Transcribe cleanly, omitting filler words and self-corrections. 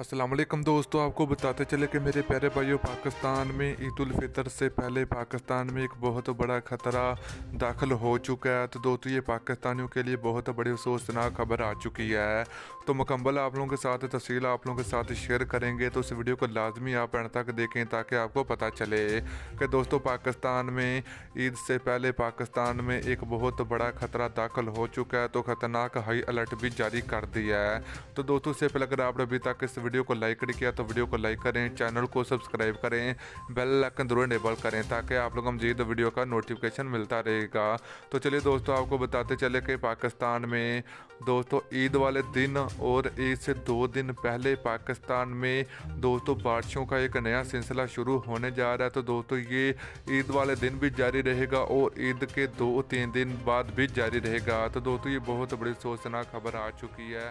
अस्सलाम वालेकुम दोस्तों, आपको बताते चले कि मेरे प्यारे भाइयों, पाकिस्तान में ईद उल फितर से पहले पाकिस्तान में एक बहुत बड़ा ख़तरा दाखिल हो चुका है। तो दोस्तों, ये पाकिस्तानियों के लिए बहुत बड़ी अफसोसनाक खबर आ चुकी है। तो मुकम्मल आप लोगों के साथ तफसील आप लोगों के साथ शेयर करेंगे, तो इस वीडियो को लाजमी आप एंड तक देखें ताकि आपको पता चले कि दोस्तों पाकिस्तान में ईद से पहले पाकिस्तान में एक बहुत बड़ा ख़तरा दाखिल हो चुका है। तो ख़तरनाक हाई अलर्ट भी जारी कर दिया है। तो दोस्तों, इससे पहले अगर आपने अभी तक इस वीडियो को लाइक नहीं किया तो वीडियो को लाइक करें, चैनल को सब्सक्राइब करें, बेल आइकन जरूर इनेबल करें ताकि आप लोग मजीद वीडियो का नोटिफिकेशन मिलता रहेगा। तो चलिए दोस्तों, आपको बताते चले कि पाकिस्तान में दोस्तों ईद वाले दिन और ईद से 2 दिन पहले पाकिस्तान में दोस्तों बारिशों का एक नया सिलसिला शुरू होने जा रहा है। तो दोस्तों, ये ईद वाले दिन भी जारी रहेगा और ईद के 2-3 दिन बाद भी जारी रहेगा। तो दोस्तों, ये बहुत बड़ी सोचनाक खबर आ चुकी है।